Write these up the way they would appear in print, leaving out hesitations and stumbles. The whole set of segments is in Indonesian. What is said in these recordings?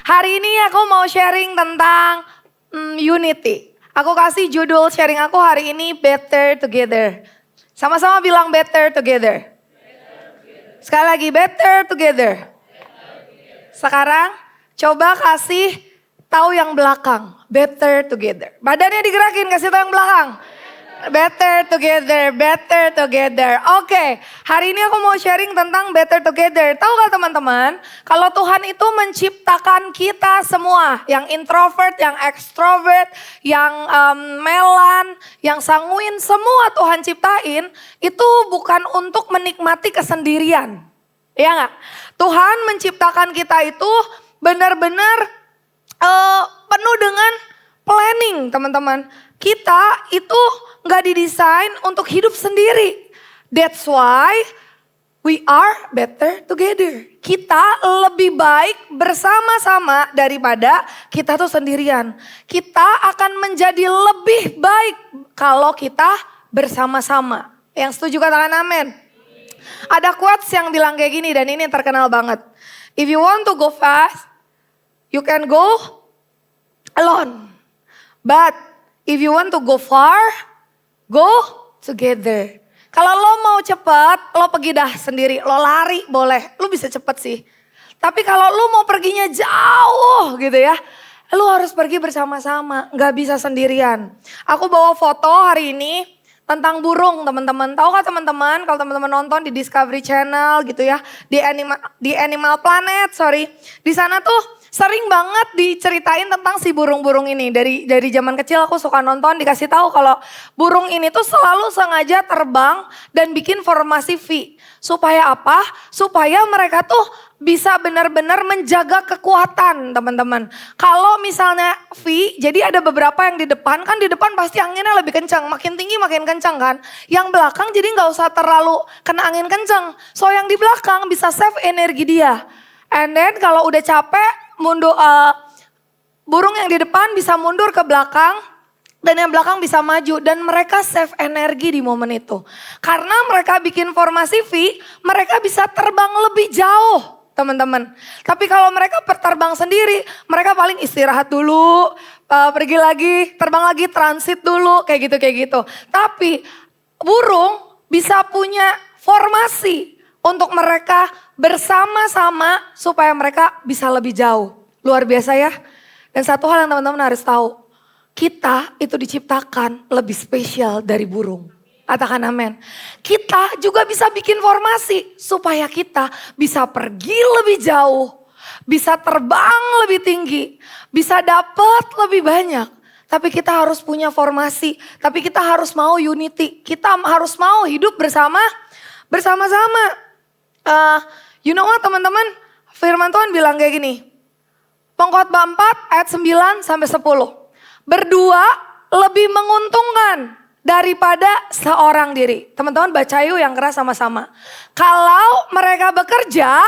Hari ini aku mau sharing tentang unity. Aku kasih judul sharing aku hari ini Better Together. Sama-sama bilang better together. Sekali lagi better together. Sekarang coba kasih tahu yang belakang. Better together. Badannya digerakin, kasih tahu yang belakang. Better together, better together. Oke, hari ini aku mau sharing tentang better together. Tahu gak teman-teman, kalau Tuhan itu menciptakan kita semua, yang introvert, yang extrovert, yang melan, yang sanguin, semua Tuhan ciptain, itu bukan untuk menikmati kesendirian. Ya gak? Tuhan menciptakan kita itu benar-benar penuh dengan planning, teman-teman. Kita itu gak didesain untuk hidup sendiri. That's why we are better together. Kita lebih baik bersama-sama daripada kita tuh sendirian. Kita akan menjadi lebih baik kalau kita bersama-sama. Yang setuju katakan amin. Ada quotes yang bilang kayak gini dan ini terkenal banget. If you want to go fast, you can go alone. But if you want to go far, go together. Kalau lo mau cepat, lo pergi dah sendiri. Lo lari boleh, lo bisa cepat sih. Tapi kalau lo mau perginya jauh gitu ya, lo harus pergi bersama-sama, gak bisa sendirian. Aku bawa foto hari ini tentang burung teman-teman. Tahu gak teman-teman, kalau teman-teman nonton di Discovery Channel gitu ya, di Animal Planet, di sana tuh sering banget diceritain tentang si burung-burung ini. Dari zaman kecil aku suka nonton, dikasih tahu kalau burung ini tuh selalu sengaja terbang dan bikin formasi V. Supaya apa? Supaya mereka tuh bisa benar-benar menjaga kekuatan teman-teman. Kalau misalnya V, jadi ada beberapa yang di depan, kan di depan pasti anginnya lebih kencang. Makin tinggi makin kencang kan. Yang belakang jadi gak usah terlalu kena angin kencang. So yang di belakang bisa save energi dia. And then kalau udah capek, burung yang di depan bisa mundur ke belakang dan yang belakang bisa maju dan mereka save energi di momen itu. Karena mereka bikin formasi V, mereka bisa terbang lebih jauh, teman-teman. Tapi kalau mereka terbang sendiri, mereka paling istirahat dulu, pergi lagi, terbang lagi, transit dulu, kayak gitu. Tapi burung bisa punya formasi untuk mereka bersama-sama supaya mereka bisa lebih jauh. Luar biasa ya. Dan satu hal yang teman-teman harus tahu. Kita itu diciptakan lebih spesial dari burung. Katakan amin. Kita juga bisa bikin formasi supaya kita bisa pergi lebih jauh. Bisa terbang lebih tinggi. Bisa dapat lebih banyak. Tapi kita harus punya formasi. Tapi kita harus mau unity. Kita harus mau hidup bersama-sama. You know what teman-teman? Firman Tuhan bilang kayak gini. Pengkhotbah 4 ayat 9 sampai 10. Berdua lebih menguntungkan daripada seorang diri. Teman-teman baca yuk yang keras sama-sama. Kalau mereka bekerja,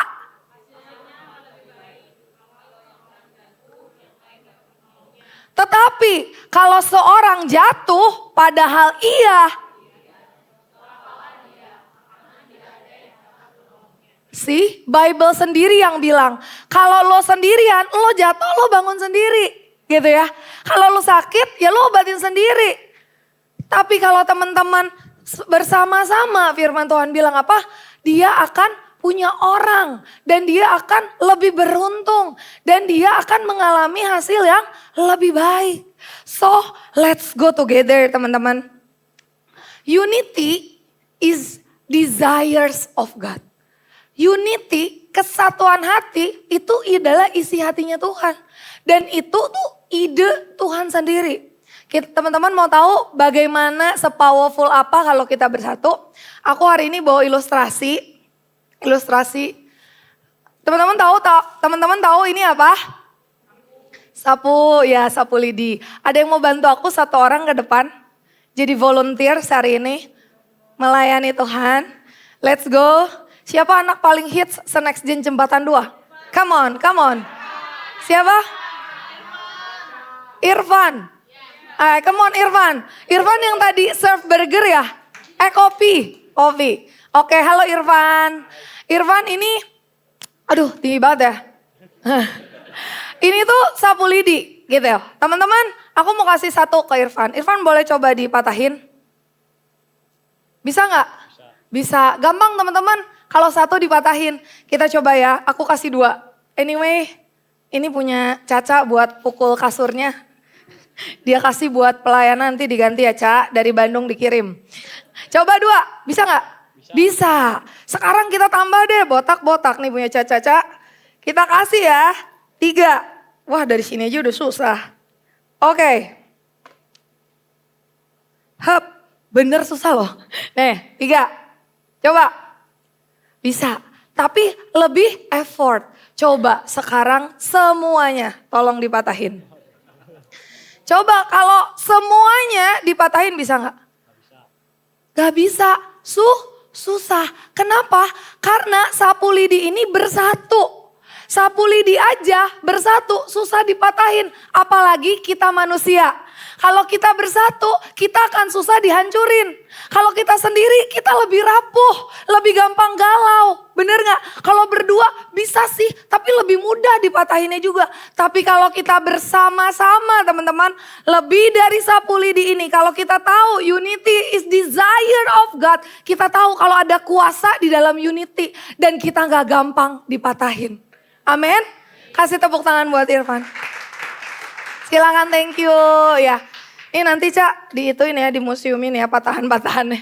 tetapi kalau seorang jatuh padahal ia, Bible sendiri yang bilang, kalau lo sendirian, lo jatuh, lo bangun sendiri. Gitu ya. Kalau lo sakit, ya lo obatin sendiri. Tapi kalau teman-teman bersama-sama, firman Tuhan bilang apa? Dia akan punya orang. Dan dia akan lebih beruntung. Dan dia akan mengalami hasil yang lebih baik. So, let's go together teman-teman. Unity is desires of God. Unity, kesatuan hati itu adalah isi hatinya Tuhan. Dan itu tuh ide Tuhan sendiri. Teman-teman mau tahu bagaimana sepowerful apa kalau kita bersatu? Aku hari ini bawa ilustrasi. Teman-teman tahu tak teman-teman tahu ini apa? Sapu, ya sapu lidi. Ada yang mau bantu aku satu orang ke depan? Jadi volunteer hari ini. Melayani Tuhan. Let's go. Siapa anak paling hits se-Next Gen Jembatan 2? Come on, come on. Siapa? Irfan. Come on Irfan. Irfan yang tadi serve burger ya? Kopi. Oke, halo Irfan. Irfan ini, aduh tinggi banget ya. Ini tuh sapu lidi gitu ya. Teman-teman, aku mau kasih satu ke Irfan. Irfan boleh coba dipatahin? Bisa nggak? Bisa. Gampang teman-teman. Kalau satu dipatahin, kita coba ya. Aku kasih 2. Anyway, ini punya Caca buat pukul kasurnya. Dia kasih buat pelayanan, nanti diganti ya Ca. Dari Bandung dikirim. Coba 2, bisa nggak? Bisa. Sekarang kita tambah deh botak-botak nih punya Caca. Kita kasih ya 3. Wah dari sini aja udah susah. Oke. Hup, bener susah loh. Nih 3. Coba. Bisa. Tapi lebih effort. Coba sekarang semuanya tolong dipatahin. Coba kalau semuanya dipatahin bisa nggak? Gak bisa. Susah. Kenapa? Karena sapu lidi ini bersatu. Sapu lidi aja bersatu susah dipatahin. Apalagi kita manusia. Kalau kita bersatu, kita akan susah dihancurin. Kalau kita sendiri, kita lebih rapuh, lebih gampang galau. Bener gak? Kalau berdua bisa sih, tapi lebih mudah dipatahinnya juga. Tapi kalau kita bersama-sama teman-teman, lebih dari sapu lidi ini. Kalau kita tahu unity is desire of God. Kita tahu kalau ada kuasa di dalam unity. Dan kita gak gampang dipatahin. Amin. Kasih tepuk tangan buat Irfan. Silakan, thank you ya. Ini nanti Cak diituin ya, di museum ini ya patahan-patahannya.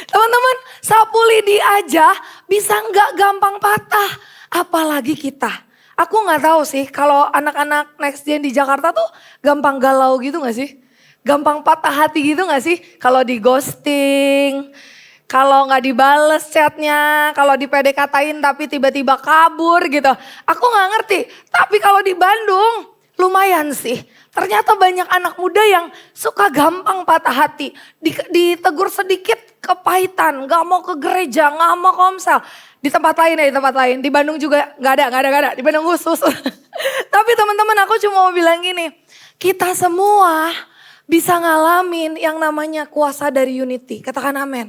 Teman-teman, sapu lidi aja bisa nggak gampang patah, apalagi kita. Aku nggak tahu sih kalau anak-anak Next Gen di Jakarta tuh gampang galau gitu nggak sih? Gampang patah hati gitu nggak sih? Kalau di ghosting, kalau nggak dibales chatnya, kalau di PDKT-in tapi tiba-tiba kabur gitu. Aku nggak ngerti. Tapi kalau di Bandung lumayan sih. Ternyata banyak anak muda yang suka gampang patah hati. Ditegur sedikit kepahitan, gak mau ke gereja, gak mau komsel. Di tempat lain ya, di tempat lain. Di Bandung juga gak ada. Di Bandung khusus. Tapi teman-teman aku cuma mau bilang gini. Kita semua bisa ngalamin yang namanya kuasa dari unity. Katakan amin.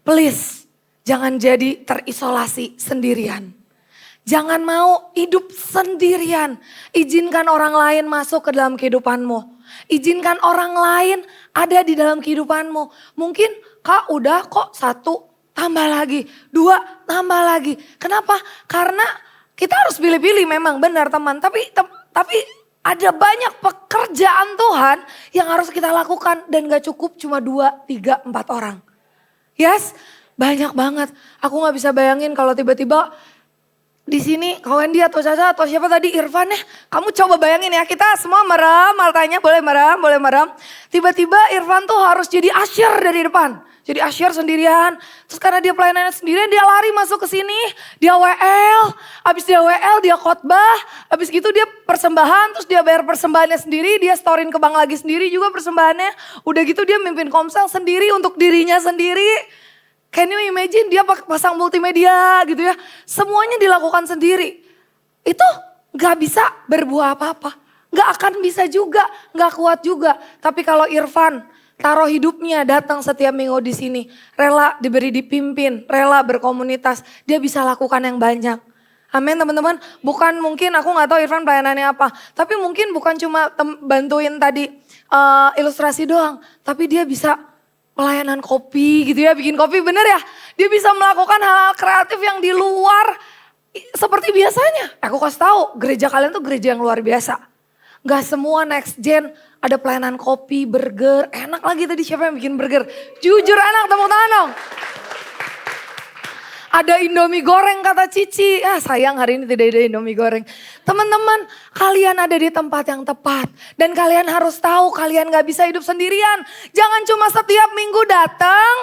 Please, jangan jadi terisolasi sendirian. Jangan mau hidup sendirian. Izinkan orang lain masuk ke dalam kehidupanmu. Izinkan orang lain ada di dalam kehidupanmu. Mungkin Kak udah kok 1, tambah lagi. 2, tambah lagi. Kenapa? Karena kita harus pilih-pilih memang benar teman. Tapi ada banyak pekerjaan Tuhan yang harus kita lakukan. Dan gak cukup cuma 2, 3, 4 orang. Yes, banyak banget. Aku gak bisa bayangin kalau tiba-tiba di sini Kak Wendy atau Caca atau siapa tadi Irfan ya. Kamu coba bayangin ya, kita semua merem, Maltanya boleh merem. Tiba-tiba Irfan tuh harus jadi usher dari depan. Jadi usher sendirian. Terus karena dia pelayanannya sendirian, dia lari masuk ke sini. Dia WL, habis dia WL dia khotbah. Habis gitu dia persembahan, terus dia bayar persembahannya sendiri. Dia storein ke bank lagi sendiri juga persembahannya. Udah gitu dia mimpin komsel sendiri untuk dirinya sendiri. Can you imagine dia pasang multimedia gitu ya. Semuanya dilakukan sendiri. Itu gak bisa berbuah apa-apa. Gak akan bisa juga, gak kuat juga. Tapi kalau Irfan taruh hidupnya datang setiap minggu di sini. Rela diberi dipimpin, rela berkomunitas. Dia bisa lakukan yang banyak. Amin teman-teman. Bukan mungkin aku gak tahu Irfan pelayanannya apa. Tapi mungkin bukan cuma bantuin tadi ilustrasi doang. Tapi dia bisa pelayanan kopi gitu ya, bikin kopi bener ya. Dia bisa melakukan hal-hal kreatif yang di luar seperti biasanya. Aku kasih tahu, gereja kalian tuh gereja yang luar biasa. Gak semua Next Gen ada pelayanan kopi, burger. Enak lagi tadi siapa yang bikin burger? Jujur enak, tepuk tangan dong. Ada Indomie goreng kata Cici. Sayang hari ini tidak ada Indomie goreng. Teman-teman, kalian ada di tempat yang tepat. Dan kalian harus tahu kalian gak bisa hidup sendirian. Jangan cuma setiap minggu datang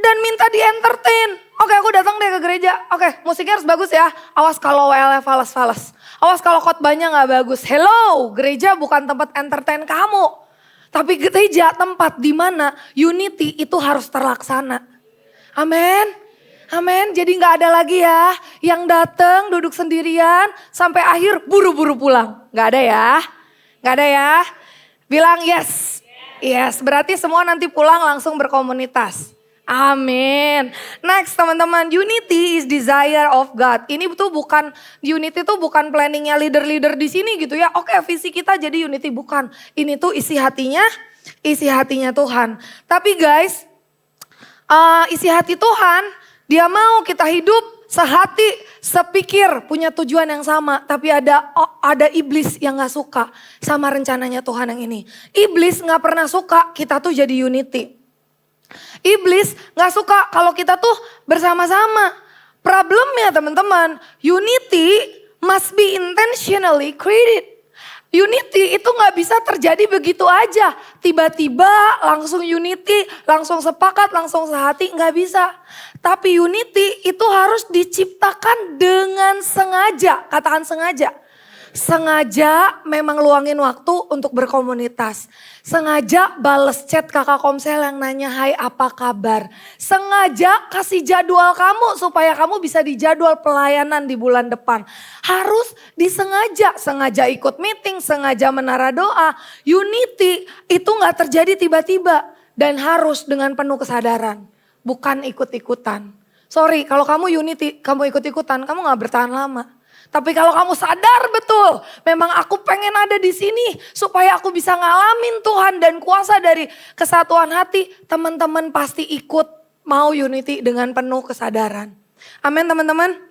dan minta di entertain. Oke, aku datang deh ke gereja. Oke, musiknya harus bagus ya. Awas kalau WL-nya fals-fals. Awas kalau khotbahnya gak bagus. Hello, gereja bukan tempat entertain kamu. Tapi gereja tempat di mana unity itu harus terlaksana. Amin. Amin. Jadi gak ada lagi ya yang datang duduk sendirian sampai akhir buru-buru pulang. Gak ada ya. Gak ada ya. Bilang yes. Yes, berarti semua nanti pulang langsung berkomunitas. Amin. Next teman-teman, unity is desire of God. Ini tuh bukan, unity tuh bukan planningnya leader-leader di sini gitu ya. Oke, visi kita jadi unity, bukan. Ini tuh isi hatinya Tuhan. Tapi guys, isi hati Tuhan, dia mau kita hidup sehati, sepikir, punya tujuan yang sama. Tapi ada iblis yang gak suka sama rencananya Tuhan yang ini. Iblis gak pernah suka kita tuh jadi unity. Iblis gak suka kalau kita tuh bersama-sama. Problemnya teman-teman, unity must be intentionally created. Unity itu gak bisa terjadi begitu aja. Tiba-tiba langsung unity, langsung sepakat, langsung sehati, gak bisa. Tapi unity itu harus diciptakan dengan sengaja. Katakan sengaja. Sengaja memang luangin waktu untuk berkomunitas. Sengaja bales chat kakak komsel yang nanya hai apa kabar. Sengaja kasih jadwal kamu supaya kamu bisa dijadwal pelayanan di bulan depan. Harus disengaja, sengaja ikut meeting, sengaja menara doa. Unity itu gak terjadi tiba-tiba dan harus dengan penuh kesadaran. Bukan ikut-ikutan. Sorry kalau kamu unity, kamu ikut-ikutan, kamu gak bertahan lama. Tapi kalau kamu sadar betul, memang aku pengen ada di sini supaya aku bisa ngalamin Tuhan dan kuasa dari kesatuan hati, teman-teman pasti ikut mau unity dengan penuh kesadaran. Amin teman-teman.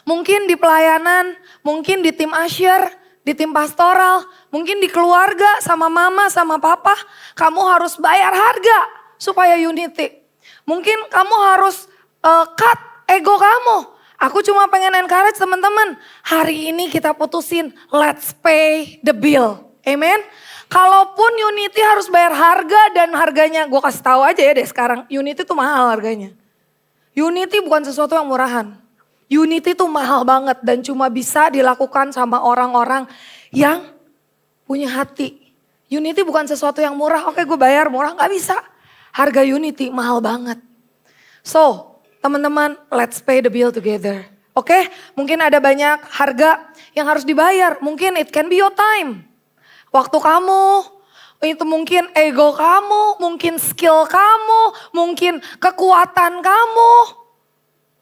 Mungkin di pelayanan, mungkin di tim asyir, di tim pastoral, mungkin di keluarga sama mama sama papa, kamu harus bayar harga supaya unity. Mungkin kamu harus cut ego kamu. Aku cuma pengen encourage teman-teman. Hari ini kita putusin, let's pay the bill. Amen. Kalaupun unity harus bayar harga dan harganya, gue kasih tahu aja ya deh sekarang. Unity tuh mahal harganya. Unity bukan sesuatu yang murahan. Unity tuh mahal banget dan cuma bisa dilakukan sama orang-orang yang punya hati. Unity bukan sesuatu yang murah. Oke, gue bayar murah, gak bisa. Harga unity mahal banget. So, teman-teman, let's pay the bill together. Oke, mungkin ada banyak harga yang harus dibayar. Mungkin it can be your time. Waktu kamu, itu mungkin ego kamu, mungkin skill kamu, mungkin kekuatan kamu.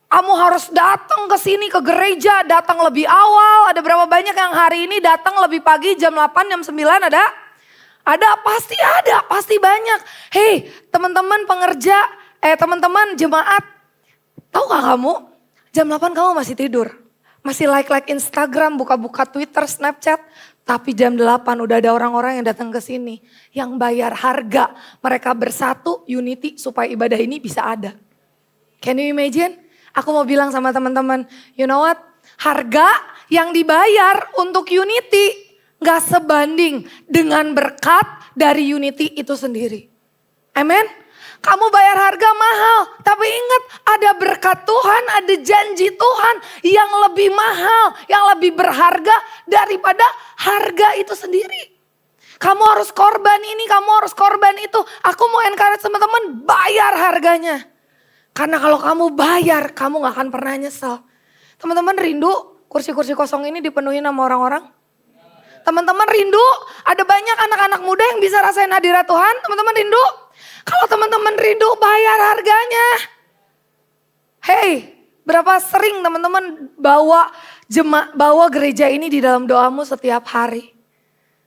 Kamu harus datang ke sini ke gereja, datang lebih awal. Ada berapa banyak yang hari ini datang lebih pagi jam 8, jam 9 ada? Ada, pasti banyak. Hei, teman-teman pengerja, teman-teman jemaat. Tahu gak kamu, jam 8 kamu masih tidur. Masih like Instagram, buka-buka Twitter, Snapchat. Tapi jam 8 udah ada orang-orang yang datang ke sini. Yang bayar harga. Mereka bersatu, unity supaya ibadah ini bisa ada. Can you imagine? Aku mau bilang sama teman-teman, you know what? Harga yang dibayar untuk unity gak sebanding dengan berkat dari unity itu sendiri. Amen? Kamu bayar harga mahal, tapi ingat ada berkat Tuhan, ada janji Tuhan yang lebih mahal, yang lebih berharga daripada harga itu sendiri. Kamu harus korban ini, kamu harus korban itu. Aku mau encourage teman-teman, bayar harganya. Karena kalau kamu bayar, kamu gak akan pernah nyesel. Teman-teman rindu kursi-kursi kosong ini dipenuhi sama orang-orang? Teman-teman rindu ada banyak anak-anak muda yang bisa rasain hadirat Tuhan? Teman-teman rindu? Kalau teman-teman rindu bayar harganya. Hey, berapa sering teman-teman bawa gereja ini di dalam doamu setiap hari?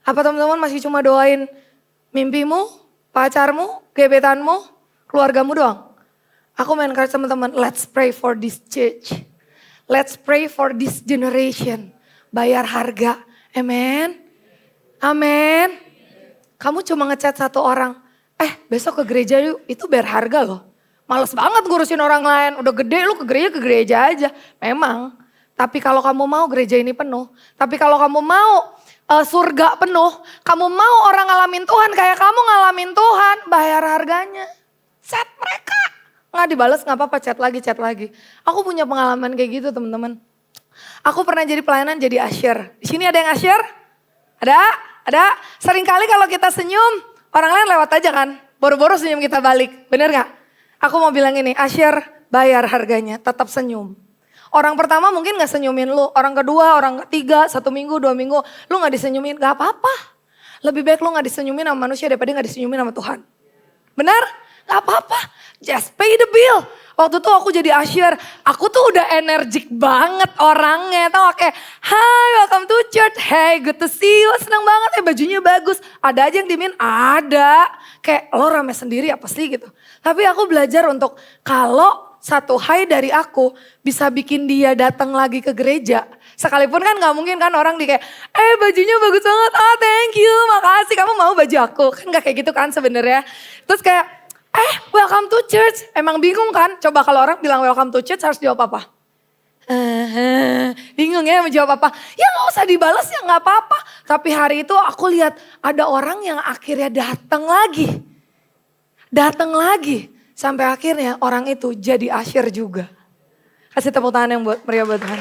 Apa teman-teman masih cuma doain mimpimu, pacarmu, gebetanmu, keluargamu doang? Aku main encourage teman-teman, let's pray for this church. Let's pray for this generation. Bayar harga, amen. Amen. Kamu cuma ngechat satu orang. Besok ke gereja yuk, itu bayar harga loh. Males banget ngurusin orang lain, udah gede lu ke gereja aja. Memang, tapi kalau kamu mau gereja ini penuh, tapi kalau kamu mau surga penuh, kamu mau orang ngalamin Tuhan kayak kamu ngalamin Tuhan, bayar harganya. Set mereka, Nggak dibales nggak apa-apa, chat lagi. Aku punya pengalaman kayak gitu teman-teman. Aku pernah jadi pelayanan, jadi usher. Di sini ada yang usher? Ada. Seringkali kalau kita senyum, orang lain lewat aja kan. Boro-boro senyum kita balik, bener gak? Aku mau bilang ini, usher bayar harganya, tetap senyum. Orang pertama mungkin gak senyumin lu, orang kedua, orang ketiga, 1 minggu, 2 minggu, lu gak disenyumin, gak apa-apa. Lebih baik lu gak disenyumin sama manusia daripada gak disenyumin sama Tuhan. Benar? Gak apa-apa, just pay the bill. Waktu itu aku jadi usher, aku tuh udah energik banget orangnya. Tau kayak, hi welcome to church, hey good to see you, seneng banget bajunya bagus. Ada aja yang dimin, ada. Kayak lo rame sendiri apa sih gitu. Tapi aku belajar untuk kalau satu hi dari aku bisa bikin dia datang lagi ke gereja. Sekalipun kan gak mungkin kan orang di kayak, bajunya bagus banget, thank you, makasih kamu mau baju aku. Kan gak kayak gitu kan sebenarnya. Terus kayak, welcome to church. Emang bingung kan? Coba kalau orang bilang welcome to church harus jawab apa? Bingung ya mau jawab apa? Ya gak usah dibalas ya gak apa-apa. Tapi hari itu aku lihat ada orang yang akhirnya datang lagi. Sampai akhirnya orang itu jadi usher juga. Kasih tepuk tangan yang meriah buat Tuhan.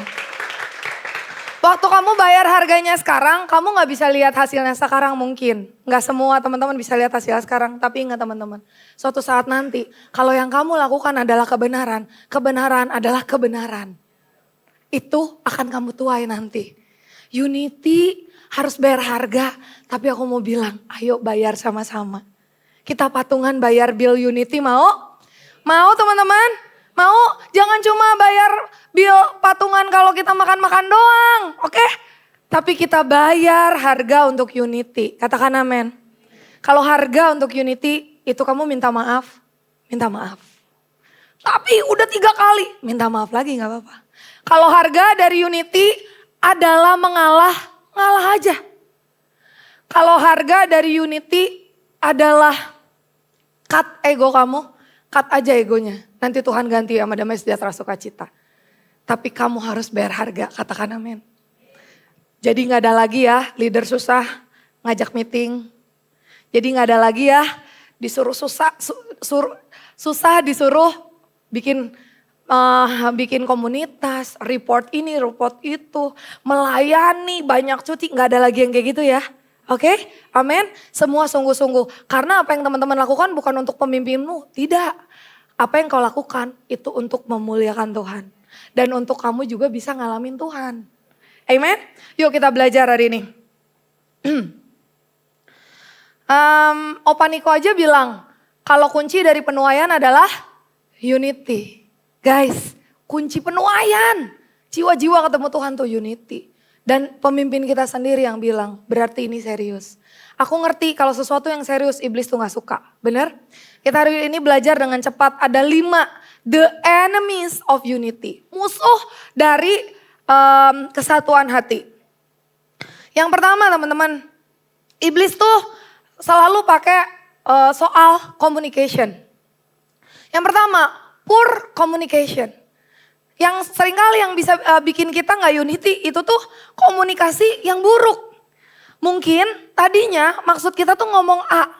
Waktu kamu bayar harganya sekarang, kamu gak bisa lihat hasilnya sekarang mungkin. Gak semua teman-teman bisa lihat hasilnya sekarang. Tapi ingat teman-teman, suatu saat nanti kalau yang kamu lakukan adalah kebenaran, kebenaran adalah kebenaran. Itu akan kamu tuai nanti. Unity harus bayar harga, tapi aku mau bilang, ayo bayar sama-sama. Kita patungan bayar bill Unity, mau? Mau teman-teman? Mau? Jangan cuma bayar bill patungan kalau kita makan-makan doang, oke? Tapi kita bayar harga untuk Unity, katakan amin. Kalau harga untuk Unity itu kamu minta maaf. Tapi udah 3 kali, minta maaf lagi gak apa-apa. Kalau harga dari Unity adalah ngalah aja. Kalau harga dari Unity adalah cut ego kamu, cut aja egonya. Nanti Tuhan ganti sama damai sejahtera sukacita. Tapi kamu harus bayar harga, katakan amin. Jadi gak ada lagi ya leader susah ngajak meeting. Jadi gak ada lagi ya disuruh susah disuruh bikin komunitas, report ini, report itu, melayani, banyak cuti, gak ada lagi yang kayak gitu ya. Oke, amin. Semua sungguh-sungguh. Karena apa yang teman-teman lakukan bukan untuk pemimpinmu, tidak. Apa yang kau lakukan itu untuk memuliakan Tuhan. Dan untuk kamu juga bisa ngalamin Tuhan. Amen. Yuk kita belajar hari ini. Opa Niko aja bilang, kalau kunci dari penuaian adalah unity. Guys, kunci penuaian. Jiwa-jiwa ketemu Tuhan tuh unity. Dan pemimpin kita sendiri yang bilang, berarti ini serius. Aku ngerti kalau sesuatu yang serius iblis tuh gak suka, bener? Kita hari ini belajar dengan cepat, ada 5 the enemies of unity. Musuh dari kesatuan hati. Yang pertama teman-teman, iblis tuh selalu pakai soal communication. Yang pertama, poor communication. Yang seringkali yang bisa bikin kita gak unity itu tuh komunikasi yang buruk. Mungkin tadinya maksud kita tuh ngomong A.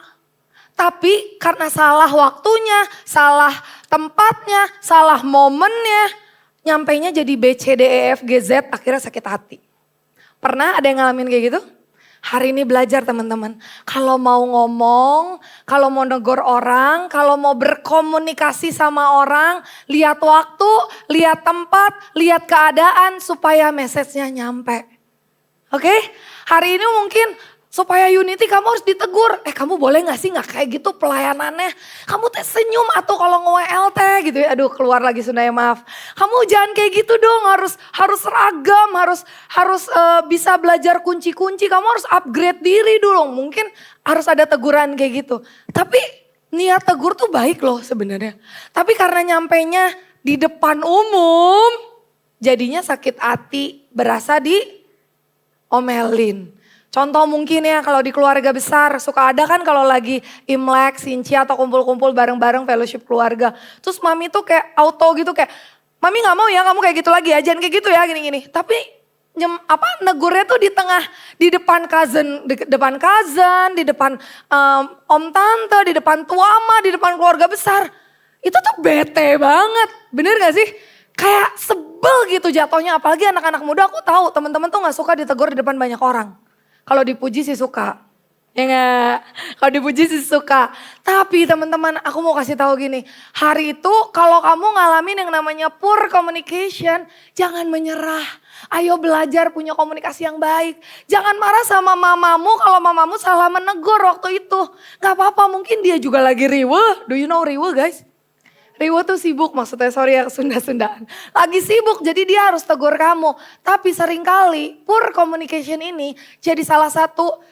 Tapi karena salah waktunya, salah tempatnya, salah momennya. Nyampainya jadi B, C, D, E, F, G, Z akhirnya sakit hati. Pernah ada yang ngalamin kayak gitu? Hari ini belajar teman-teman. Kalau mau ngomong, kalau mau negor orang, kalau mau berkomunikasi sama orang. Lihat waktu, lihat tempat, lihat keadaan supaya message-nya nyampe. Oke? Hari ini mungkin supaya unity kamu harus ditegur. Kamu boleh gak sih gak kayak gitu pelayanannya. Kamu teh senyum atau kalau nge-WL teh gitu ya. Aduh keluar lagi Sundanya maaf. Kamu jangan kayak gitu dong, harus seragam, harus bisa belajar kunci-kunci. Kamu harus upgrade diri dulu. Mungkin harus ada teguran kayak gitu. Tapi niat tegur tuh baik loh sebenarnya. Tapi karena nyampainya di depan umum, jadinya sakit hati, berasa diomelin. Contoh mungkin ya kalau di keluarga besar suka ada kan kalau lagi Imlek, Sinci atau kumpul-kumpul bareng-bareng fellowship keluarga. Terus mami tuh kayak auto gitu kayak, mami gak mau ya kamu kayak gitu lagi ya, jangan kayak gitu ya gini-gini. Tapi negurnya tuh di depan cousin, di depan om tante, di depan tuama, di depan keluarga besar. Itu tuh bete banget, bener gak sih? Kayak sebel gitu jatuhnya, apalagi anak-anak muda aku tahu teman-teman tuh gak suka ditegur di depan banyak orang. Kalau dipuji sih suka, ya gak? Kalau dipuji sih suka. Tapi teman-teman aku mau kasih tahu gini, hari itu kalau kamu ngalamin yang namanya poor communication, jangan menyerah. Ayo belajar punya komunikasi yang baik. Jangan marah sama mamamu kalau mamamu salah menegur waktu itu. Gak apa-apa, mungkin dia juga lagi riweh. Do you know riweh guys? Riwo tuh sibuk, maksudnya sorry ya Sunda-Sundaan. Lagi sibuk jadi dia harus tegur kamu. Tapi seringkali poor communication ini jadi salah satu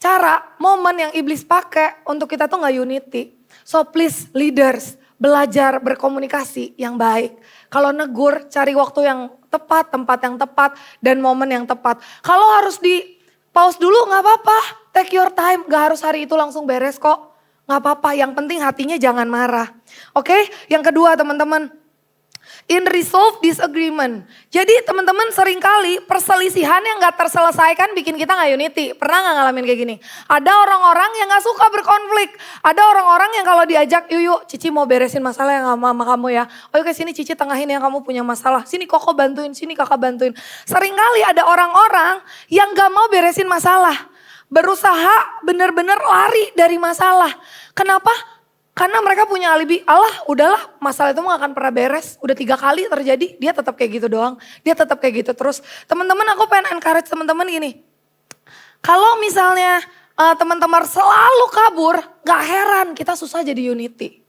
cara, momen yang iblis pakai untuk kita tuh gak unity. So please leaders, belajar berkomunikasi yang baik. Kalau negur cari waktu yang tepat, tempat yang tepat, dan momen yang tepat. Kalau harus di pause dulu gak apa-apa, take your time. Gak harus hari itu langsung beres kok. Gak apa-apa, yang penting hatinya jangan marah. Oke, yang kedua teman-teman, in resolve disagreement. Jadi teman-teman seringkali perselisihan yang gak terselesaikan bikin kita gak unity. Pernah gak ngalamin kayak gini? Ada orang-orang yang gak suka berkonflik. Ada orang-orang yang kalau diajak, yuk Cici mau beresin masalah yang sama kamu ya. Oh ke sini Cici tengahin yang kamu punya masalah. Sini Koko bantuin, sini kakak bantuin. Seringkali ada orang-orang yang gak mau beresin masalah. Berusaha benar-benar lari dari masalah. Kenapa? Karena mereka punya alibi, Allah udahlah masalah itu gak akan pernah beres. Udah 3 kali terjadi, dia tetap kayak gitu doang. Dia tetap kayak gitu terus. Teman-teman aku pengen encourage teman-teman gini. Kalau misalnya teman-teman selalu kabur, gak heran kita susah jadi unity.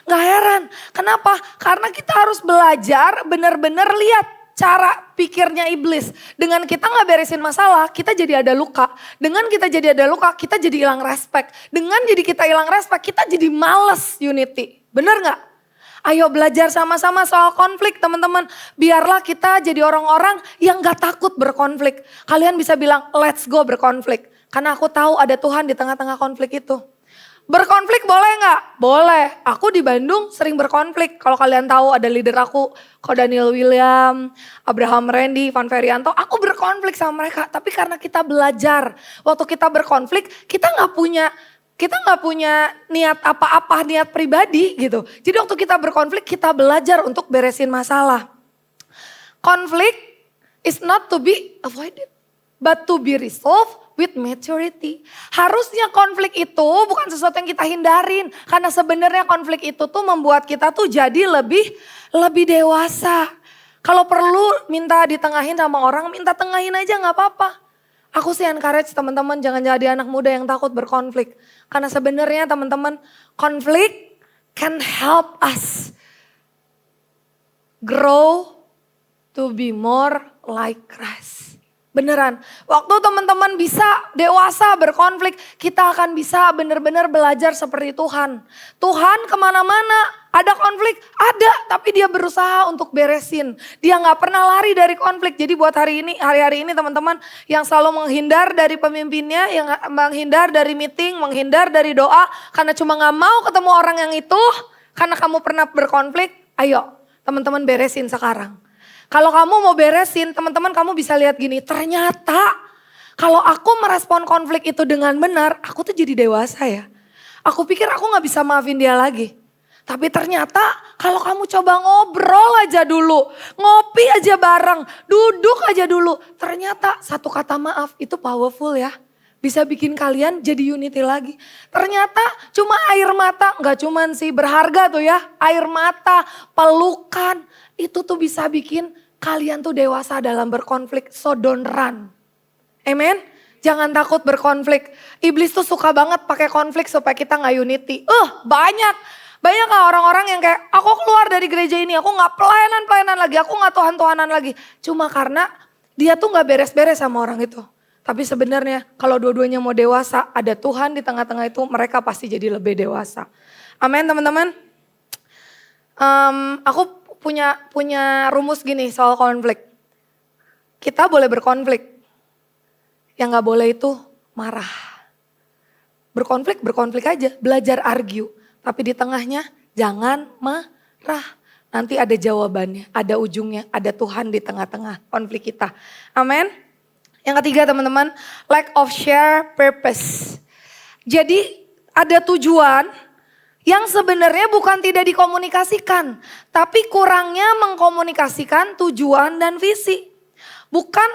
Gak heran, kenapa? Karena kita harus belajar benar-benar lihat cara pikirnya iblis. Dengan kita gak beresin masalah, kita jadi ada luka. Dengan kita jadi ada luka, kita jadi hilang respect. Dengan jadi kita hilang respect, kita jadi males unity. Bener gak? Ayo belajar sama-sama soal konflik teman-teman. Biarlah kita jadi orang-orang yang gak takut berkonflik. Kalian bisa bilang, let's go berkonflik. Karena aku tahu ada Tuhan di tengah-tengah konflik itu. Berkonflik boleh gak? Boleh. Aku di Bandung sering berkonflik. Kalau kalian tahu ada leader aku, Ko Daniel William, Abraham Randy, Van Ferianto. Aku berkonflik sama mereka. Tapi karena kita belajar. Waktu kita berkonflik, kita gak punya niat apa-apa, niat pribadi gitu. Jadi waktu kita berkonflik, kita belajar untuk beresin masalah. Konflik is not to be avoided, but to be resolved with maturity. Harusnya konflik itu bukan sesuatu yang kita hindarin. Karena sebenarnya konflik itu tuh membuat kita tuh jadi lebih dewasa. Kalau perlu minta ditengahin sama orang, minta tengahin aja gak apa-apa. Aku sih encourage teman-teman jangan jadi anak muda yang takut berkonflik. Karena sebenarnya teman-teman konflik can help us grow to be more like Christ. Beneran, waktu teman-teman bisa dewasa berkonflik, kita akan bisa benar-benar belajar seperti Tuhan. Tuhan kemana-mana, ada konflik, ada, tapi dia berusaha untuk beresin. Dia gak pernah lari dari konflik. Jadi buat hari-hari ini teman-teman yang selalu menghindar dari pemimpinnya, yang menghindar dari meeting, menghindar dari doa, karena cuma gak mau ketemu orang yang itu, karena kamu pernah berkonflik, ayo teman-teman beresin sekarang. Kalau kamu mau beresin, teman-teman kamu bisa lihat gini, ternyata kalau aku merespon konflik itu dengan benar, aku tuh jadi dewasa ya. Aku pikir aku gak bisa maafin dia lagi. Tapi ternyata kalau kamu coba ngobrol aja dulu, ngopi aja bareng, duduk aja dulu. Ternyata satu kata maaf itu powerful ya. Bisa bikin kalian jadi unity lagi. Ternyata cuma air mata, gak cuman sih berharga tuh ya. Air mata, pelukan, itu tuh bisa bikin kalian tuh dewasa dalam berkonflik. So don't run. Amen. Jangan takut berkonflik. Iblis tuh suka banget pakai konflik supaya kita gak unity. Banyak gak orang-orang yang kayak aku keluar dari gereja ini. Aku gak pelayanan lagi. Aku gak Tuhan-Tuhanan lagi. Cuma karena dia tuh gak beres-beres sama orang itu. Tapi sebenarnya kalau dua-duanya mau dewasa, ada Tuhan di tengah-tengah itu, mereka pasti jadi lebih dewasa. Amin teman-teman. Aku punya rumus gini soal konflik. Kita boleh berkonflik. Yang gak boleh itu marah. Berkonflik aja, belajar argue. Tapi di tengahnya jangan marah. Nanti ada jawabannya, ada ujungnya, ada Tuhan di tengah-tengah konflik kita. Amin. Yang ketiga teman-teman, lack of share purpose. Jadi ada tujuan, Yang sebenarnya bukan tidak dikomunikasikan, tapi kurangnya mengkomunikasikan tujuan dan visi. Bukan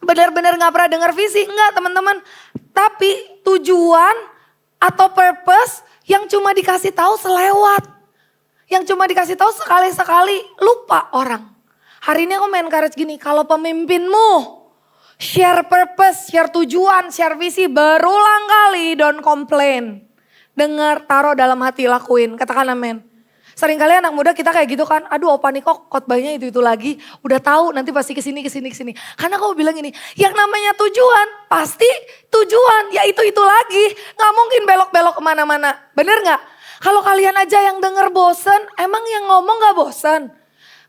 benar-benar gak pernah dengar visi, enggak teman-teman. Tapi tujuan atau purpose yang cuma dikasih tahu selewat. Yang cuma dikasih tahu sekali-sekali, lupa orang. Hari ini aku main encourage gini, kalau pemimpinmu share purpose, share tujuan, share visi berulang kali, don't complain. Dengar, taruh dalam hati, lakuin. Katakan amin. Seringkali anak muda kita kayak gitu kan. Aduh opa nih kok khotbahnya itu lagi. Udah tahu nanti pasti kesini. Karena aku bilang ini, yang namanya tujuan pasti tujuan. Ya itu lagi. Gak mungkin belok-belok kemana-mana. Bener gak? Kalau kalian aja yang denger bosen, emang yang ngomong gak bosen?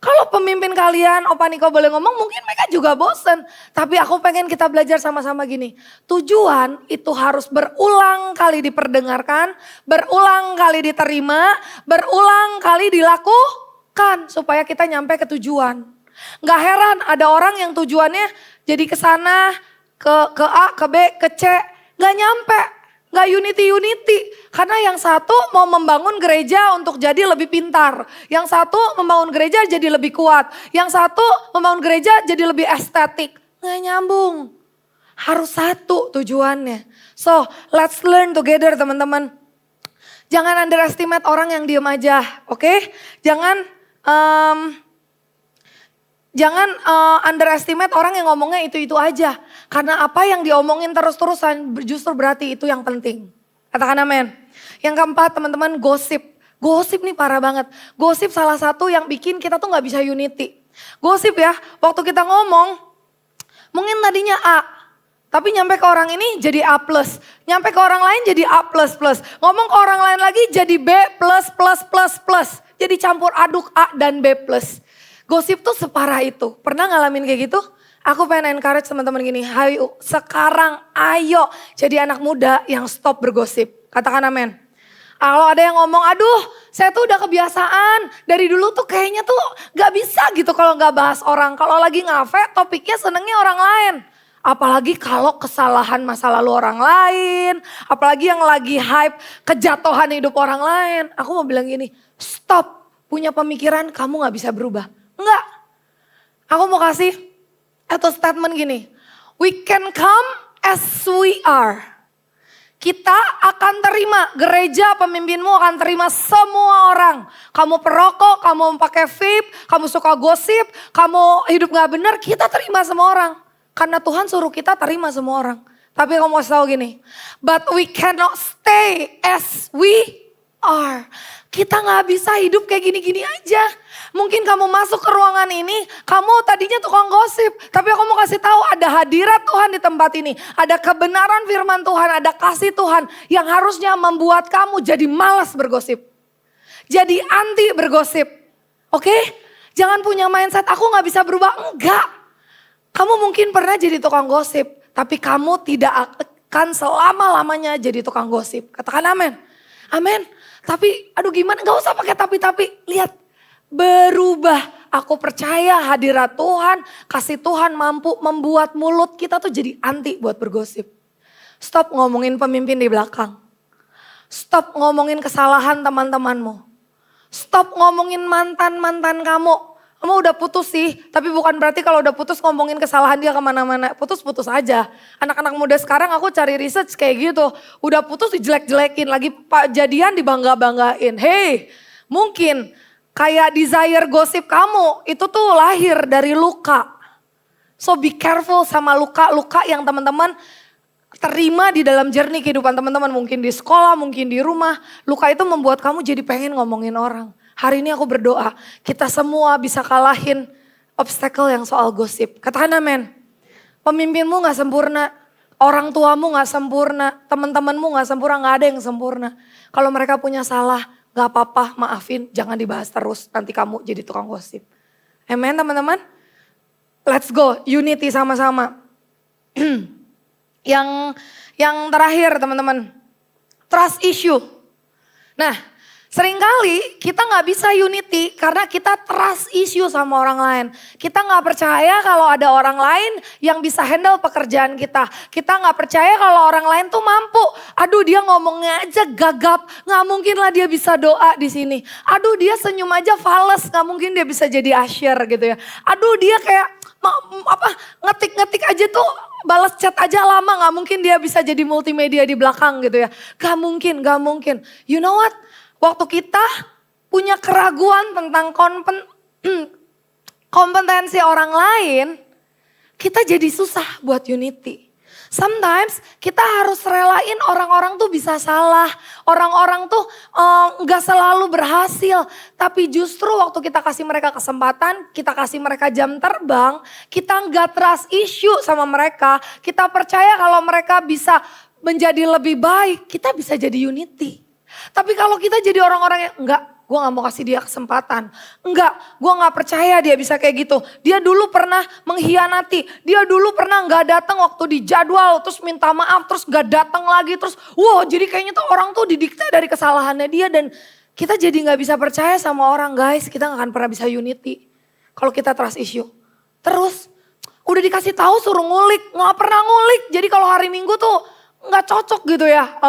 Kalau pemimpin kalian, Opa Niko boleh ngomong, mungkin mereka juga bosen. Tapi aku pengen kita belajar sama-sama gini. Tujuan itu harus berulang kali diperdengarkan, berulang kali diterima, berulang kali dilakukan. Supaya kita nyampe ke tujuan. Gak heran ada orang yang tujuannya jadi ke sana, ke A, ke B, ke C. Gak nyampe. Gak unity. Karena yang satu mau membangun gereja untuk jadi lebih pintar. Yang satu membangun gereja jadi lebih kuat. Yang satu membangun gereja jadi lebih estetik. Gak nyambung. Harus satu tujuannya. So let's learn together teman-teman. Jangan underestimate orang yang diem aja. Oke? Jangan underestimate orang yang ngomongnya itu aja. Karena apa yang diomongin terus-terusan justru berarti itu yang penting. Katakan amin. Yang keempat teman-teman, gosip. Gosip nih parah banget. Gosip salah satu yang bikin kita tuh gak bisa unity. Gosip ya, waktu kita ngomong mungkin tadinya A. Tapi nyampe ke orang ini jadi A+. Nyampe ke orang lain jadi A++. Ngomong ke orang lain lagi jadi B++++. Jadi campur aduk A dan B+. Gosip tuh separah itu. Pernah ngalamin kayak gitu? Aku pengen encourage teman-teman gini. Hayu, sekarang ayo jadi anak muda yang stop bergosip. Katakan amin. Kalau ada yang ngomong, aduh saya tuh udah kebiasaan. Dari dulu tuh kayaknya tuh gak bisa gitu kalau gak bahas orang. Kalau lagi ngafe topiknya senengnya orang lain. Apalagi kalau kesalahan masa lalu orang lain. Apalagi yang lagi hype kejatuhan hidup orang lain. Aku mau bilang gini, stop. Punya pemikiran kamu gak bisa berubah. Enggak. Aku mau kasih atau statement gini. We can come as we are. Kita akan terima, gereja pemimpinmu akan terima semua orang. Kamu perokok, kamu pakai vape, kamu suka gosip, kamu hidup gak benar, kita terima semua orang. Karena Tuhan suruh kita terima semua orang. Tapi kamu harus tahu gini, but we cannot stay as we are. Kita gak bisa hidup kayak gini-gini aja. Mungkin kamu masuk ke ruangan ini, kamu tadinya tukang gosip. Tapi aku mau kasih tahu ada hadirat Tuhan di tempat ini. Ada kebenaran firman Tuhan, ada kasih Tuhan yang harusnya membuat kamu jadi malas bergosip. Jadi anti bergosip. Oke? Jangan punya mindset aku gak bisa berubah. Enggak. Kamu mungkin pernah jadi tukang gosip. Tapi kamu tidak akan selama-lamanya jadi tukang gosip. Katakan amin. Amin. Tapi aduh gimana, gak usah pakai tapi. Lihat, berubah. Aku percaya hadirat Tuhan, kasih Tuhan mampu membuat mulut kita tuh jadi anti buat bergosip. Stop ngomongin pemimpin di belakang. Stop ngomongin kesalahan teman-temanmu. Stop ngomongin mantan-mantan kamu. Kamu udah putus sih, tapi bukan berarti kalau udah putus ngomongin kesalahan dia kemana-mana. Putus-putus aja. Anak-anak muda sekarang aku cari research kayak gitu. Udah putus dijelek-jelekin, lagi jadian dibangga-banggain. Hey, mungkin kayak desire gosip kamu itu tuh lahir dari luka. So be careful sama luka-luka yang teman-teman terima di dalam journey kehidupan teman-teman. Mungkin di sekolah, mungkin di rumah. Luka itu membuat kamu jadi pengen ngomongin orang. Hari ini aku berdoa, kita semua bisa kalahin obstacle yang soal gosip. Katakan amin. Pemimpinmu gak sempurna, orang tuamu gak sempurna, teman-temanmu gak sempurna, gak ada yang sempurna. Kalau mereka punya salah, gak apa-apa, maafin, jangan dibahas terus, nanti kamu jadi tukang gosip. Amin teman-teman? Let's go, unity sama-sama. Yang terakhir teman-teman, trust issue. Nah, Seringkali kita nggak bisa unity karena kita trust issue sama orang lain. Kita nggak percaya kalau ada orang lain yang bisa handle pekerjaan kita. Kita nggak percaya kalau orang lain tuh mampu. Aduh, dia ngomongnya aja gagap, nggak mungkin lah dia bisa doa di sini. Aduh, dia senyum aja fales, nggak mungkin dia bisa jadi usher gitu ya. Aduh, dia kayak ngetik-ngetik aja tuh, balas chat aja lama, nggak mungkin dia bisa jadi multimedia di belakang gitu ya. Gak mungkin, gak mungkin. You know what? Waktu kita punya keraguan tentang kompetensi orang lain, kita jadi susah buat unity. Sometimes kita harus relain orang-orang tuh bisa salah. Orang-orang tuh gak selalu berhasil. Tapi justru waktu kita kasih mereka kesempatan, kita kasih mereka jam terbang, kita gak trust issue sama mereka. Kita percaya kalau mereka bisa menjadi lebih baik, kita bisa jadi unity. Tapi kalau kita jadi orang-orang yang enggak, gue gak mau kasih dia kesempatan. Enggak, gue gak percaya dia bisa kayak gitu. Dia dulu pernah mengkhianati. Dia dulu pernah gak datang waktu di jadwal. Terus minta maaf, terus gak datang lagi. Terus wow, jadi kayaknya tuh orang tuh didikte dari kesalahannya dia. Dan kita jadi gak bisa percaya sama orang, guys. Kita gak akan pernah bisa unity kalau kita trust issue. Terus udah dikasih tahu suruh ngulik, gak pernah ngulik. Jadi kalau hari Minggu tuh nggak cocok gitu ya,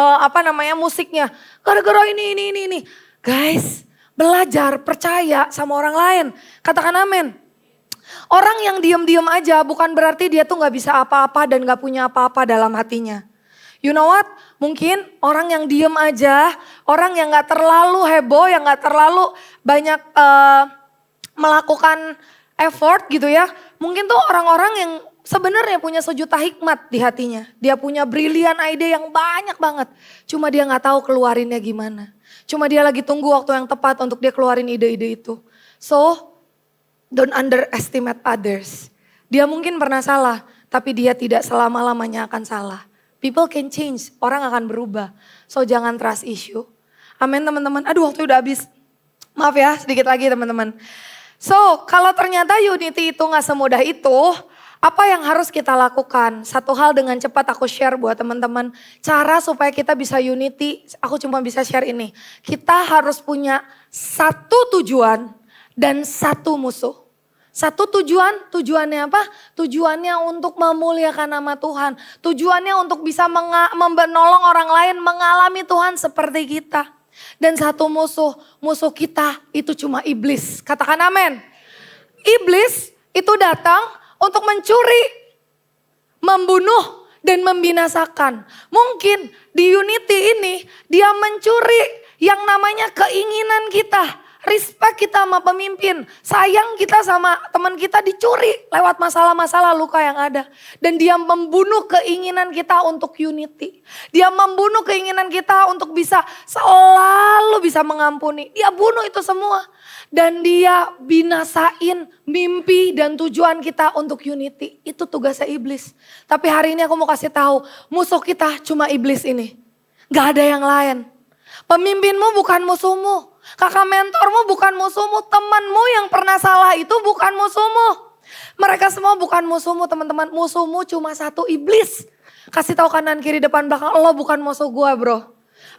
musiknya. Gara-gara ini. Guys, belajar percaya sama orang lain. Katakan amin. Orang yang diem-diem aja bukan berarti dia tuh nggak bisa apa-apa dan nggak punya apa-apa dalam hatinya. You know what? Mungkin orang yang diem aja, orang yang nggak terlalu heboh, yang nggak terlalu banyak melakukan effort gitu ya. Mungkin tuh orang-orang yang sebenarnya punya sejuta hikmat di hatinya. Dia punya brilian ide yang banyak banget. Cuma dia gak tahu keluarinnya gimana. Cuma dia lagi tunggu waktu yang tepat untuk dia keluarin ide-ide itu. So, don't underestimate others. Dia mungkin pernah salah, tapi dia tidak selama-lamanya akan salah. People can change, orang akan berubah. So, jangan trust issue. Amin teman-teman. Aduh, waktu udah habis. Maaf ya, sedikit lagi teman-teman. So, kalau ternyata unity itu gak semudah itu, apa yang harus kita lakukan? Satu hal dengan cepat aku share buat teman-teman. Cara supaya kita bisa unity, aku cuma bisa share ini. Kita harus punya satu tujuan dan satu musuh. Satu tujuan, tujuannya apa? Tujuannya untuk memuliakan nama Tuhan. Tujuannya untuk bisa menolong orang lain mengalami Tuhan seperti kita. Dan satu musuh, musuh kita itu cuma iblis. Katakan amin. Iblis itu datang untuk mencuri, membunuh, dan membinasakan. Mungkin di unity ini dia mencuri yang namanya keinginan kita. Respect kita sama pemimpin, sayang kita sama teman kita dicuri lewat masalah-masalah luka yang ada. Dan dia membunuh keinginan kita untuk unity. Dia membunuh keinginan kita untuk bisa selalu bisa mengampuni. Dia bunuh itu semua. Dan dia binasain mimpi dan tujuan kita untuk unity. Itu tugasnya iblis. Tapi hari ini aku mau kasih tahu, musuh kita cuma iblis ini. Gak ada yang lain. Pemimpinmu bukan musuhmu. Kakak mentormu bukan musuhmu. Temanmu yang pernah salah itu bukan musuhmu. Mereka semua bukan musuhmu teman-teman. Musuhmu cuma satu, iblis. Kasih tahu kanan kiri depan belakang, lo bukan musuh gue bro.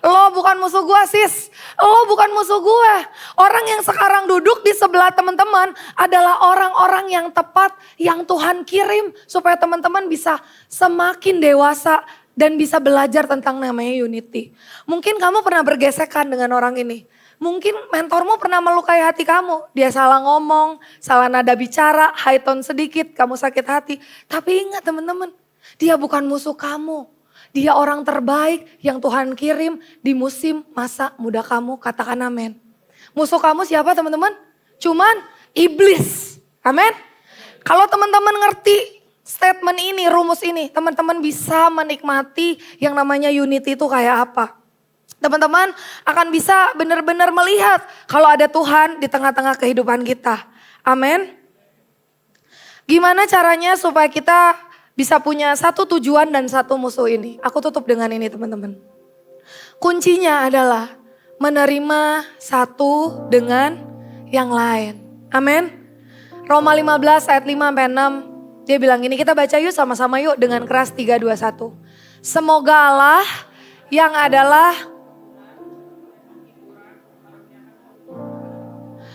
Lo bukan musuh gue sis. Lo bukan musuh gue. Orang yang sekarang duduk di sebelah teman-teman adalah orang-orang yang tepat yang Tuhan kirim. Supaya teman-teman bisa semakin dewasa dan bisa belajar tentang namanya unity. Mungkin kamu pernah bergesekan dengan orang ini. Mungkin mentormu pernah melukai hati kamu. Dia salah ngomong, salah nada bicara, high tone sedikit, kamu sakit hati. Tapi ingat teman-teman, dia bukan musuh kamu. Dia orang terbaik yang Tuhan kirim di musim masa muda kamu. Katakan amin. Musuh kamu siapa teman-teman? Cuman iblis. Amin. Kalau teman-teman ngerti statement ini, rumus ini, teman-teman bisa menikmati yang namanya unity itu kayak apa. Teman-teman akan bisa benar-benar melihat kalau ada Tuhan di tengah-tengah kehidupan kita. Amin. Gimana caranya supaya kita bisa punya satu tujuan dan satu musuh ini? Aku tutup dengan ini teman-teman. Kuncinya adalah menerima satu dengan yang lain. Amin. Roma 15 ayat 5 sampai 6. Dia bilang gini, kita baca yuk sama-sama yuk dengan keras 3, 2, 1. Semoga Allah yang adalah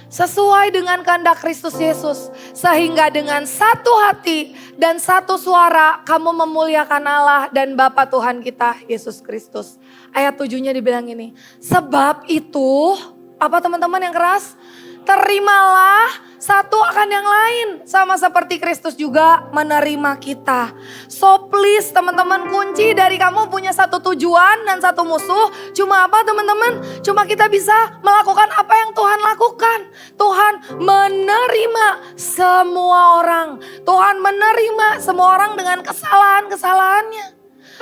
sesuai dengan kehendak Kristus Yesus, sehingga dengan satu hati dan satu suara kamu memuliakan Allah dan Bapa Tuhan kita Yesus Kristus. Ayat 7-nya dibilang ini, sebab itu, apa teman-teman yang keras? Terimalah satu akan yang lain, sama seperti Kristus juga menerima kita. So please teman-teman, kunci dari kamu punya satu tujuan dan satu musuh. Cuma apa teman-teman? Cuma kita bisa melakukan apa yang Tuhan lakukan. Tuhan menerima semua orang. Tuhan menerima semua orang dengan kesalahan-kesalahannya.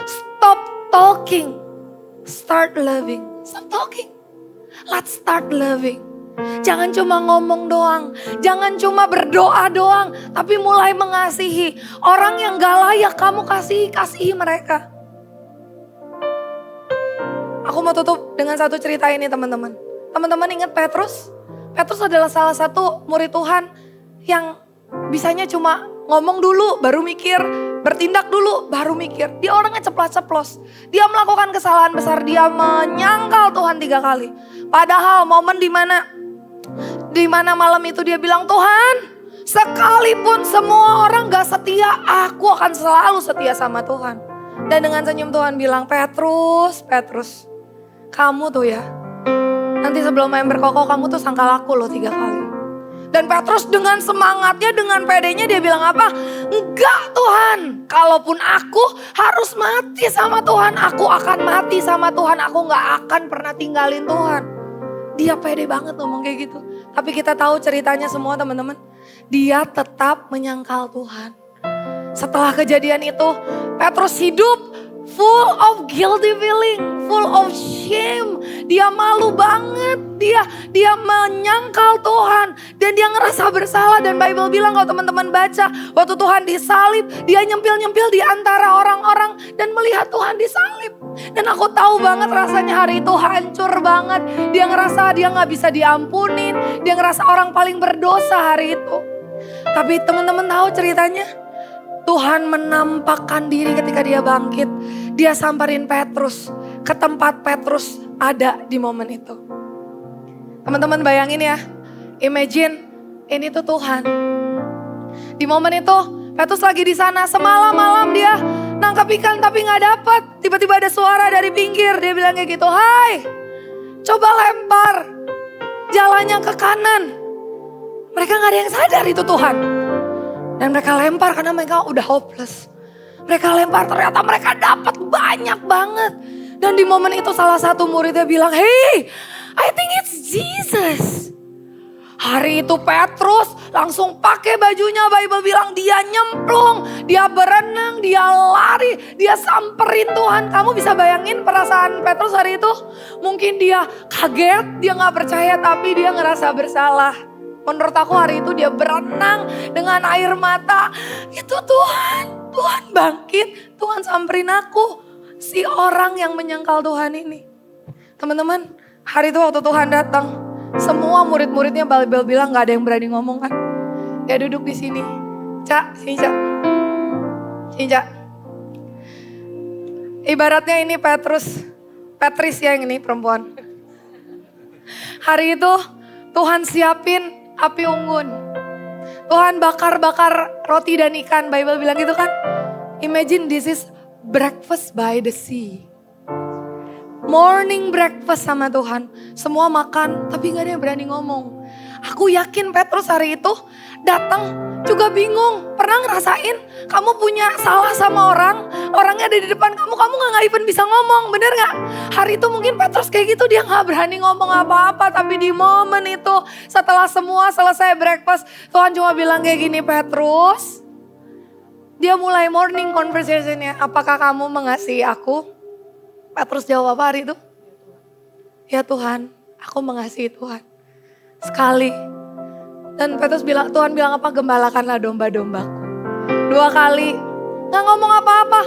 Stop talking, start loving. Stop talking, let's start loving. Jangan cuma ngomong doang, jangan cuma berdoa doang, tapi mulai mengasihi. Orang yang gak layak kamu kasihi mereka. Aku mau tutup dengan satu cerita ini teman-teman. Teman-teman ingat Petrus? Petrus adalah salah satu murid Tuhan yang bisanya cuma ngomong dulu baru mikir, bertindak dulu baru mikir. Dia orangnya ceplas-ceplos. Dia melakukan kesalahan besar, dia menyangkal Tuhan 3 kali. Padahal momen di mana malam itu dia bilang, Tuhan, sekalipun semua orang gak setia, aku akan selalu setia sama Tuhan. Dan dengan senyum Tuhan bilang, Petrus, kamu tuh ya, nanti sebelum main berkokok kamu tuh sangkal aku loh 3 kali. Dan Petrus dengan semangatnya, dengan pedenya dia bilang apa? Enggak Tuhan, kalaupun aku harus mati sama Tuhan, aku akan mati sama Tuhan, aku gak akan pernah tinggalin Tuhan. Dia pede banget ngomong kayak gitu. Tapi kita tahu ceritanya semua teman-teman. Dia tetap menyangkal Tuhan. Setelah kejadian itu, Petrus hidup full of guilty feeling, full of shame. Dia malu banget, dia menyangkal Tuhan. Dan dia ngerasa bersalah, dan Bible bilang kalau teman-teman baca, waktu Tuhan disalib, dia nyempil-nyempil di antara orang-orang dan melihat Tuhan disalib. Dan aku tahu banget rasanya hari itu hancur banget. Dia ngerasa dia gak bisa diampunin, dia ngerasa orang paling berdosa hari itu. Tapi teman-teman tahu ceritanya, Tuhan menampakkan diri ketika dia bangkit. Dia samperin Petrus ke tempat Petrus ada di momen itu. Teman-teman bayangin ya, imagine ini tuh Tuhan. Di momen itu Petrus lagi di sana, semalam-malam dia nangkap ikan tapi gak dapet. Tiba-tiba ada suara dari pinggir, dia bilang kayak gitu, hai, coba lempar jalannya ke kanan. Mereka gak ada yang sadar itu Tuhan. Dan mereka lempar karena mereka udah hopeless. Mereka lempar, ternyata mereka dapat banyak banget. Dan di momen itu salah satu muridnya bilang, hey, I think it's Jesus. Hari itu Petrus langsung pakai bajunya, Bible bilang dia nyemplung, dia berenang, dia lari, dia samperin Tuhan. Kamu bisa bayangin perasaan Petrus hari itu? Mungkin dia kaget, dia gak percaya, tapi dia ngerasa bersalah. Menurut aku hari itu dia berenang dengan air mata. Itu Tuhan bangkit, Tuhan samperin aku. Si orang yang menyangkal Tuhan ini. Teman-teman, hari itu waktu Tuhan datang, semua murid-muridnya Bible bilang gak ada yang berani ngomong kan. Dia duduk di sini. Sini Cak. Ibaratnya ini Petris ya yang ini perempuan. Hari itu Tuhan siapin api unggun. Tuhan bakar-bakar roti dan ikan. Bible bilang gitu kan. Imagine this is breakfast by the sea. Morning breakfast sama Tuhan. Semua makan tapi gak ada yang berani ngomong. Aku yakin Petrus hari itu datang juga bingung. Pernah ngerasain kamu punya salah sama orang, orangnya ada di depan kamu gak even bisa ngomong, bener gak? Hari itu mungkin Petrus kayak gitu, dia gak berani ngomong apa-apa. Tapi di momen itu setelah semua selesai breakfast, Tuhan cuma bilang kayak gini, Petrus. Dia mulai morning conversationnya, apakah kamu mengasihi aku? Petrus jawab apa hari itu? Ya Tuhan, aku mengasihi Tuhan. Sekali. Dan Petrus bilang, Tuhan bilang apa? Gembalakanlah domba-dombaku. 2 kali. Gak ngomong apa-apa.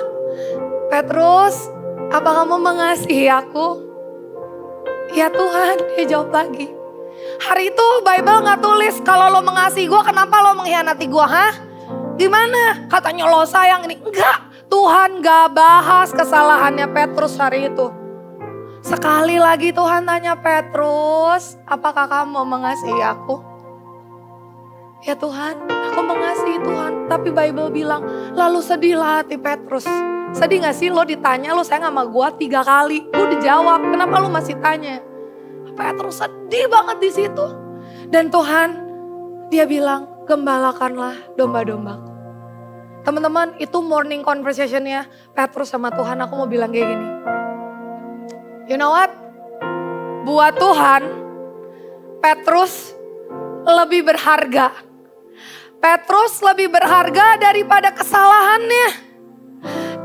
Petrus, apa kamu mengasihi aku? Ya Tuhan, dia jawab lagi. Hari itu Bible gak tulis, kalau lo mengasihi gue, kenapa lo mengkhianati gue? Hah? Gimana? Katanya lo sayang ini. Enggak. Tuhan gak bahas kesalahannya Petrus hari itu. Sekali lagi Tuhan tanya Petrus, apakah kamu mengasihi aku? Ya Tuhan, aku mengasihi Tuhan. Tapi Bible bilang, lalu sedihlah hati Petrus. Sedih gak sih lo ditanya, lo sayang sama gue 3 kali. Gue udah jawab, kenapa lo masih tanya? Petrus sedih banget di situ. Dan Tuhan, dia bilang, gembalakanlah domba-dombaku. Teman-teman, itu morning conversationnya Petrus sama Tuhan. Aku mau bilang kayak gini. You know what? Buat Tuhan, Petrus lebih berharga. Petrus lebih berharga daripada kesalahannya.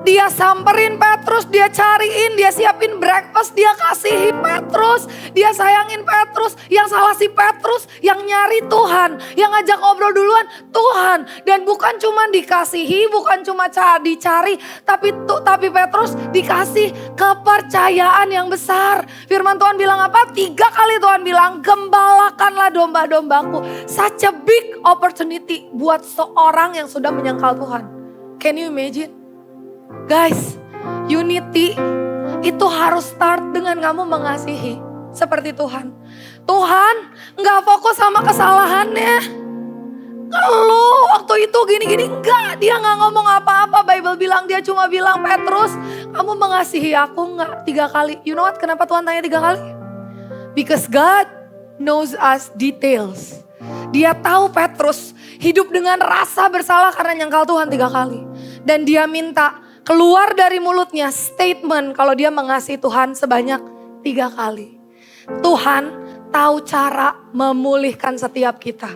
Dia samperin Petrus, dia cariin, dia siapin breakfast, dia kasihin Petrus, dia sayangin Petrus. Yang salah si Petrus, yang nyari Tuhan, yang ngajak ngobrol duluan Tuhan. Dan bukan cuma dikasihi, bukan cuma dicari, tapi Petrus dikasih kepercayaan yang besar. Firman Tuhan bilang apa? 3 kali Tuhan bilang, gembalakanlah domba-dombaku. Such a big opportunity buat seorang yang sudah menyangkal Tuhan. Can you imagine? Guys, unity itu harus start dengan kamu mengasihi seperti Tuhan. Tuhan gak fokus sama kesalahannya. Lu waktu itu gini-gini, enggak. Dia gak ngomong apa-apa. Bible bilang, dia cuma bilang, Petrus, kamu mengasihi aku gak 3 kali? You know what? Kenapa Tuhan tanya 3 kali? Because God knows us details. Dia tahu Petrus hidup dengan rasa bersalah karena nyangkal Tuhan 3 kali. Dan dia minta keluar dari mulutnya statement kalau dia mengasihi Tuhan sebanyak 3 kali. Tuhan tahu cara memulihkan setiap kita.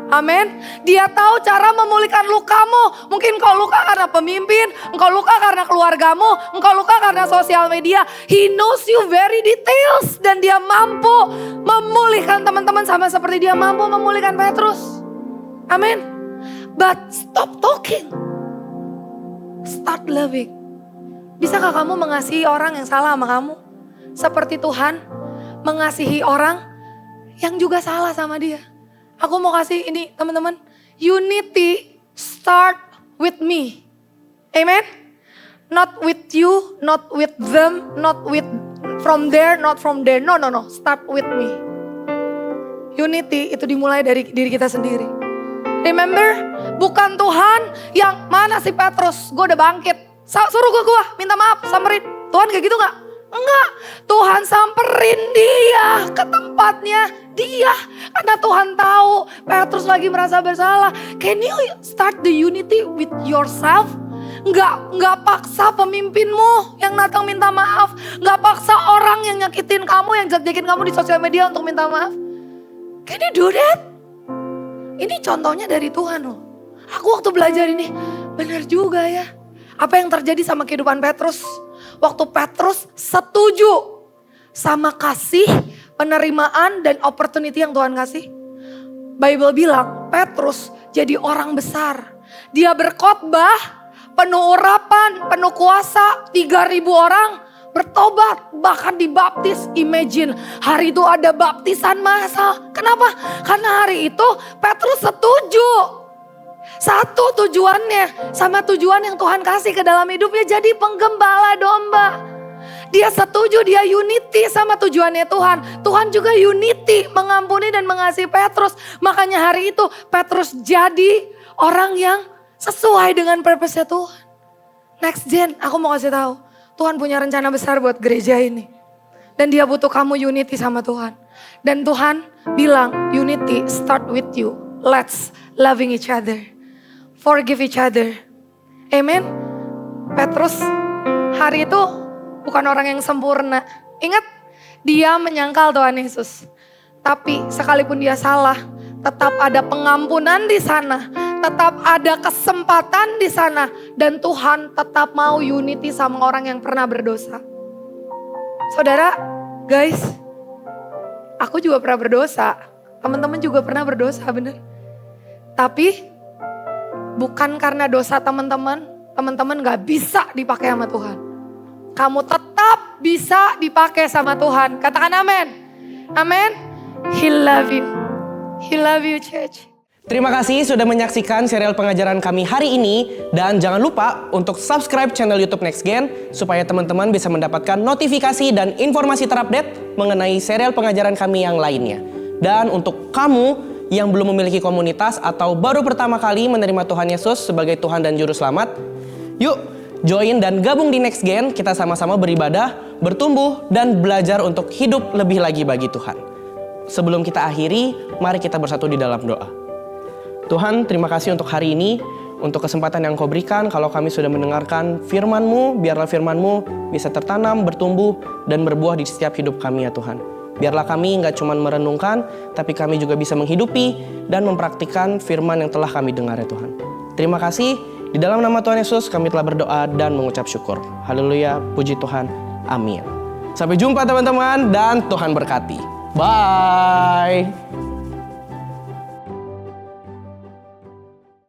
Amin. Dia tahu cara memulihkan lukamu. Mungkin kau luka karena pemimpin, engkau luka karena keluargamu, engkau luka karena sosial media. He knows you very details. Dan dia mampu memulihkan teman-teman sama seperti dia mampu memulihkan Petrus. Amin. But stop talking. Start loving. Bisakah kamu mengasihi orang yang salah sama kamu? Seperti Tuhan mengasihi orang yang juga salah sama dia. Aku mau kasih ini teman-teman. Unity start with me. Amen. Not with you, not with them, not with from there, not from there. No. Start with me. Unity itu dimulai dari diri kita sendiri. Remember, bukan Tuhan yang mana si Petrus, gue udah bangkit. Suruh gue minta maaf, samperin. Tuhan kayak gitu gak? Enggak, Tuhan samperin dia ke tempatnya dia. Karena Tuhan tahu Petrus lagi merasa bersalah. Can you start the unity with yourself? Enggak paksa pemimpinmu yang datang minta maaf. Enggak paksa orang yang nyakitin kamu, yang jelek-jelekin kamu di sosial media untuk minta maaf. Can you do that? Ini contohnya dari Tuhan loh. Aku waktu belajar ini, benar juga ya. Apa yang terjadi sama kehidupan Petrus? Waktu Petrus setuju sama kasih, penerimaan, dan opportunity yang Tuhan kasih. Bible bilang, Petrus jadi orang besar. Dia berkhotbah, penuh urapan, penuh kuasa, 3.000 orang bertobat, bahkan dibaptis. Imagine, hari itu ada baptisan massal. Kenapa? Karena hari itu Petrus setuju. Satu tujuannya, sama tujuan yang Tuhan kasih ke dalam hidupnya, jadi penggembala domba. Dia setuju, dia unity sama tujuannya Tuhan. Tuhan juga unity, mengampuni dan mengasihi Petrus. Makanya hari itu Petrus jadi orang yang sesuai dengan purpose-nya Tuhan. Next gen, aku mau kasih tahu. Tuhan punya rencana besar buat gereja ini. Dan dia butuh kamu unity sama Tuhan. Dan Tuhan bilang, unity start with you. Let's loving each other. Forgive each other. Amen. Petrus hari itu bukan orang yang sempurna. Ingat, dia menyangkal Tuhan Yesus. Tapi sekalipun dia salah, tetap ada pengampunan di sana. Tetap ada kesempatan di sana. Dan Tuhan tetap mau unity sama orang yang pernah berdosa. Saudara, guys, aku juga pernah berdosa. Teman-teman juga pernah berdosa, bener. Tapi bukan karena dosa teman-teman gak bisa dipakai sama Tuhan. Kamu tetap bisa dipakai sama Tuhan. Katakan amin. Amin. He love you. He love you, church. Terima kasih sudah menyaksikan serial pengajaran kami hari ini. Dan jangan lupa untuk subscribe channel YouTube Next Gen supaya teman-teman bisa mendapatkan notifikasi dan informasi terupdate mengenai serial pengajaran kami yang lainnya. Dan untuk kamu yang belum memiliki komunitas atau baru pertama kali menerima Tuhan Yesus sebagai Tuhan dan Juru Selamat, yuk join dan gabung di Next Gen. Kita sama-sama beribadah, bertumbuh, dan belajar untuk hidup lebih lagi bagi Tuhan. Sebelum kita akhiri, mari kita bersatu di dalam doa. Tuhan, terima kasih untuk hari ini, untuk kesempatan yang Kau berikan. Kalau kami sudah mendengarkan firman-Mu, biarlah firman-Mu bisa tertanam, bertumbuh, dan berbuah di setiap hidup kami ya Tuhan. Biarlah kami nggak cuma merenungkan, tapi kami juga bisa menghidupi dan mempraktikkan firman yang telah kami dengar ya Tuhan. Terima kasih, di dalam nama Tuhan Yesus kami telah berdoa dan mengucap syukur. Haleluya, puji Tuhan, amin. Sampai jumpa teman-teman, dan Tuhan berkati. Bye!